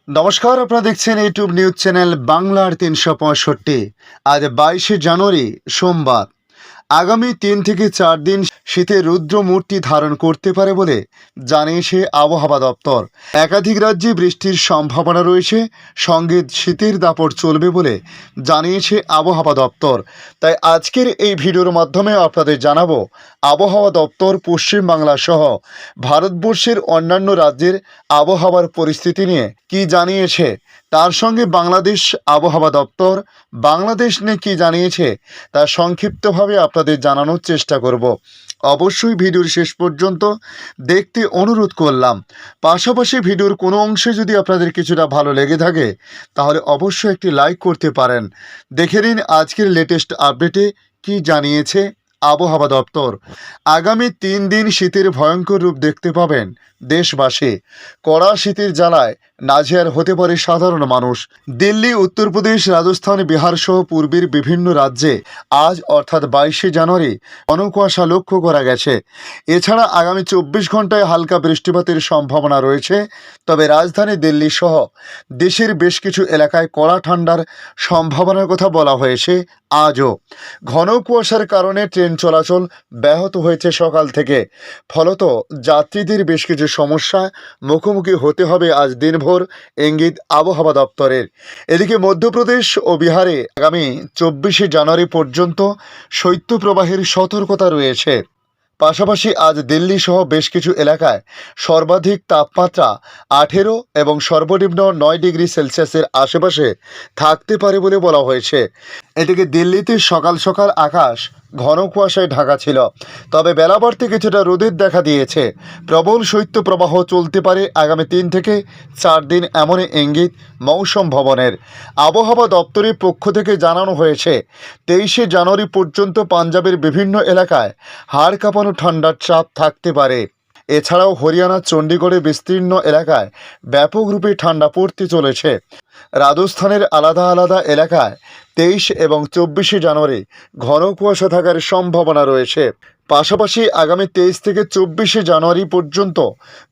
নমস্কার, আপনারা দেখছেন ইউটিউব নিউজ চ্যানেল বাংলার ৩৬৫। আজ ২২শে জানুয়ারি সোমবার। আগামী ৩ থেকে ৪ দিন শীতের রুদ্র মূর্তি ধারণ করতে পারে বলে জানিয়েছে আবহাওয়া দপ্তর। একাধিক রাজ্যে বৃষ্টির সম্ভাবনা রয়েছে, সঙ্গে শীতের দাপট চলবে বলে জানিয়েছে আবহাওয়া দপ্তর। তাই আজকের এই ভিডিওর মাধ্যমে আপনাদের জানাবো আবহাওয়া দপ্তর পশ্চিমবাংলা সহ ভারতবর্ষের অন্যান্য রাজ্যের আবহাওয়ার পরিস্থিতি নিয়ে কি জানিয়েছে, তার সঙ্গে বাংলাদেশ আবহাওয়া দপ্তর বাংলাদেশ নিয়ে কি জানিয়েছে তা সংক্ষিপ্তভাবে আপনাদের জানানোর চেষ্টা করব। অবশ্যই ভিডিওর শেষ পর্যন্ত দেখতে অনুরোধ করলাম। পাশাপাশি ভিডিওর কোনো অংশে যদি আপনাদের কিছুটা ভালো লেগে থাকে তাহলে অবশ্যই একটি লাইক করতে পারেন। দেখে নিন আজকের লেটেস্ট আপডেটে কি জানিয়েছে আবহাওয়া দপ্তর। আগামী ৩ দিন শীতের ভয়ঙ্কর রূপ দেখতে পাবেন দেশবাসী। কড়া শীতের জ্বালায় নাজেহাল হতে পারে সাধারণ মানুষ। দিল্লি, উত্তরপ্রদেশ, রাজস্থান, বিহার সহ পূর্বের বিভিন্ন রাজ্যে আজ অর্থাৎ ২২শে জানুয়ারি ঘন কুয়াশা লক্ষ্য করা গেছে। এছাড়া আগামী ২৪ ঘন্টায় হালকা বৃষ্টিপাতের সম্ভাবনা রয়েছে। তবে রাজধানী দিল্লি সহ দেশের বেশ কিছু এলাকায় কড়া ঠান্ডার সম্ভাবনার কথা বলা হয়েছে। আজও ঘন কুয়াশার কারণে ট্রেন চলাচল ব্যাহত হয়েছে সকাল থেকে। ফলত যাত্রীদের বেশ কিছু সমস্যা মুখোমুখি হতে হবে আজ দিনভর, ইঙ্গিত আবহাওয়া দপ্তরের। এদিকে মধ্যপ্রদেশ ও বিহারে আগামী ২৪শে জানুয়ারি পর্যন্ত শৈত্যপ্রবাহের সতর্কতা রয়েছে। পাশাপাশি আজ দিল্লি সহ বেশ কিছু এলাকায় সর্বাধিক তাপমাত্রা ১৮ এবং সর্বনিম্ন ৯ ডিগ্রি সেলসিয়াসের আশেপাশে থাকতে পারে বলে বলা হয়েছে। এদিকে দিল্লিতে সকাল সকাল আকাশ ঘন কুয়াশায় ঢাকা ছিল, তবে বেলা বাড়তে কিছুটা রোদের দেখা দিয়েছে। প্রবল শৈত্যপ্রবাহ চলতে পারে আগামী ৩ থেকে ৪ দিন, এমনই ইঙ্গিত মৌসুম ভবনের। আবহাওয়া দপ্তরের পক্ষ থেকে জানানো হয়েছে ২৩শে জানুয়ারি পর্যন্ত পাঞ্জাবের বিভিন্ন এলাকায় হাড় কাঁপানো ঠান্ডার চাপ থাকতে পারে। এছাড়াও হরিয়ানা, চণ্ডীগড়ে বিস্তীর্ণ এলাকায় ব্যাপকরূপে ঠান্ডা পড়তে চলেছে। রাজস্থানের আলাদা আলাদা এলাকায় ২৩ এবং ২৪শে জানুয়ারি ঘন কুয়াশা থাকার সম্ভাবনা রয়েছে। পাশাপাশি আগামী ২৩ থেকে ২৪শে জানুয়ারি পর্যন্ত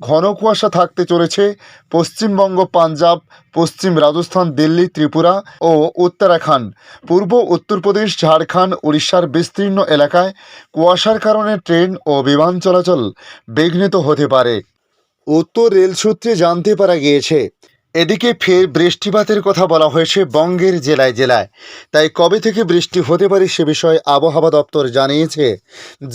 ঘন কুয়াশা থাকতে চলেছে পশ্চিমবঙ্গ, পাঞ্জাব, পশ্চিম রাজস্থান, দিল্লি, ত্রিপুরা ও উত্তরাখণ্ড, পূর্ব উত্তরপ্রদেশ, ঝাড়খণ্ড, উড়িষ্যার বিস্তীর্ণ এলাকায় কুয়াশার কারণে ট্রেন ও বিমান চলাচল বিঘ্নিত হতে পারে, উত্তর রেল সূত্রে জানতে পারা গিয়েছে। এদিকে ফের বৃষ্টিপাতের কথা বলা হয়েছে বঙ্গের জেলায় জেলায়। তাই কবে থেকে বৃষ্টি হতে পারে সে বিষয়ে আবহাওয়া দপ্তর জানিয়েছে।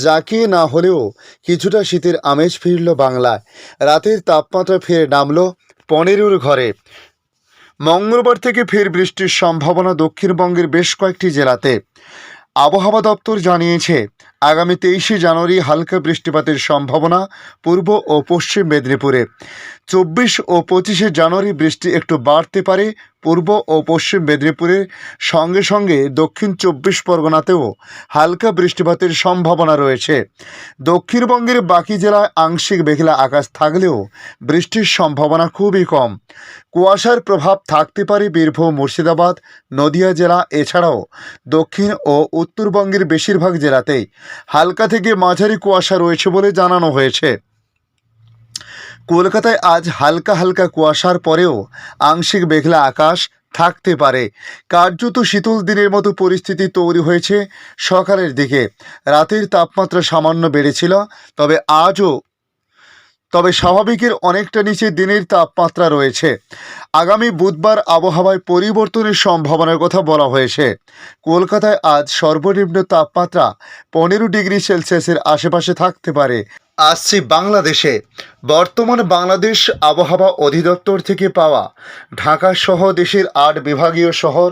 যাকে না হলেও কিছুটা শীতের আমেজ ফিরল বাংলায়। রাতের তাপমাত্রা ফের নামল ১৫-র ঘরে। মঙ্গলবার থেকে ফের বৃষ্টির সম্ভাবনা দক্ষিণবঙ্গের বেশ কয়েকটি জেলাতে। আবহাওয়া দপ্তর জানিয়েছে আগামী ২৩শে জানুয়ারি হালকা বৃষ্টিপাতের সম্ভাবনা পূর্ব ও পশ্চিম মেদিনীপুরে। ২৪ ও ২৫শে জানুয়ারি বৃষ্টি একটু বাড়তে পারে পূর্ব ও পশ্চিম মেদিনীপুরের সঙ্গে সঙ্গে দক্ষিণ ২৪ পরগনাতেও হালকা বৃষ্টিপাতের সম্ভাবনা রয়েছে। দক্ষিণবঙ্গের বাকি জেলায় আংশিক মেঘলা আকাশ থাকলেও বৃষ্টির সম্ভাবনা খুবই কম। কুয়াশার প্রভাব থাকতে পারে বীরভূম, মুর্শিদাবাদ, নদিয়া জেলা। এছাড়াও দক্ষিণ ও উত্তরবঙ্গের বেশিরভাগ জেলাতেই হালকা থেকে মাঝারি কুয়াশা রয়েছে বলে জানানো হয়েছে। কলকাতায় আজ হালকা হালকা কুয়াশার পরেও আংশিক মেঘলা আকাশ থাকতে পারে। কার্যত শীতল দিনের মতো পরিস্থিতি তৈরি হয়েছে সকালের দিকে। রাতের তাপমাত্রা সামান্য বেড়েছিল, তবে স্বাভাবিকের অনেকটা নিচে দিনের তাপমাত্রা রয়েছে। আগামী বুধবার আবহাওয়ায় পরিবর্তনের সম্ভাবনার কথা বলা হয়েছে। কলকাতায় আজ সর্বনিম্ন তাপমাত্রা ১৫ ডিগ্রি সেলসিয়াসের আশেপাশে থাকতে পারে। আসছি বাংলাদেশে। বর্তমান বাংলাদেশ আবহাওয়া অধিদপ্তর থেকে পাওয়া ঢাকা সহ দেশের ৮ বিভাগীয় শহর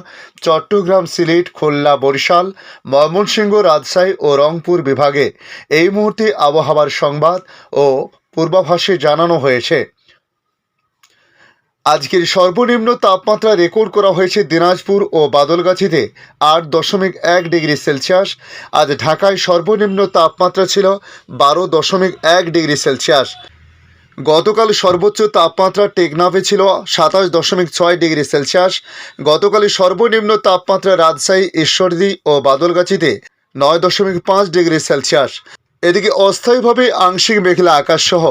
চট্টগ্রাম, সিলেট, খুলনা, বরিশাল, ময়মনসিংহ, রাজশাহী ও রংপুর বিভাগে এই মুহূর্তে আবহাওয়ার সংবাদ ও পূর্বাভাসে জানানো হয়েছে। আজকের সর্বনিম্ন তাপমাত্রা রেকর্ড করা হয়েছে দিনাজপুর ও বাদলগাছিতে ৮.১ ডিগ্রি সেলসিয়াস। আজ ঢাকায় সর্বনিম্ন তাপমাত্রা ছিল ১২.১ ডিগ্রি সেলসিয়াস। গতকাল সর্বোচ্চ তাপমাত্রা টেকনাফে ছিল ২৭.৬ ডিগ্রি সেলসিয়াস। গতকালের সর্বনিম্ন তাপমাত্রা রাজশাহী, ঈশ্বরদী ও বাদলগাছিতে ৯.৫ ডিগ্রি সেলসিয়াস। এদিকে অস্থায়ীভাবে আংশিক মেঘলা আকাশ সহ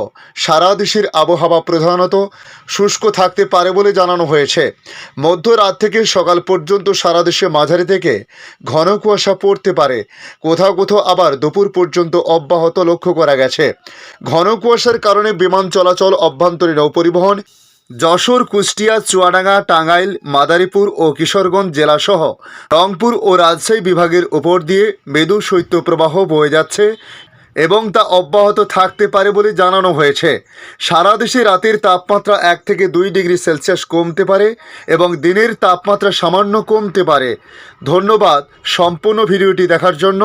সারা দেশের আবহাওয়া প্রধানত শুষ্ক থাকতে পারে বলে জানানো হয়েছে। মধ্যরাত থেকে সকাল পর্যন্ত সারা দেশে মাঝারি থেকে ঘন কুয়াশা পড়তে পারে, কোথাও কোথাও আবার দুপুর পর্যন্ত অব্যাহত লক্ষ্য করা গেছে। ঘন কুয়াশার কারণে বিমান চলাচল, অভ্যন্তরীণ নৌপরিবহন, যশোর, কুষ্টিয়া, চুয়াডাঙ্গা, টাঙ্গাইল, মাদারীপুর ও কিশোরগঞ্জ জেলাসহ রংপুর ও রাজশাহী বিভাগের উপর দিয়ে মৃদু শৈত্যপ্রবাহ বয়ে যাচ্ছে এবং তা অব্যাহত থাকতে পারে বলে জানানো হয়েছে। সারা দেশে রাতের তাপমাত্রা 1 থেকে 2 ডিগ্রি সেলসিয়াস কমতে পারে এবং দিনের তাপমাত্রা সামান্য কমতে পারে। ধন্যবাদ সম্পূর্ণ ভিডিওটি দেখার জন্য।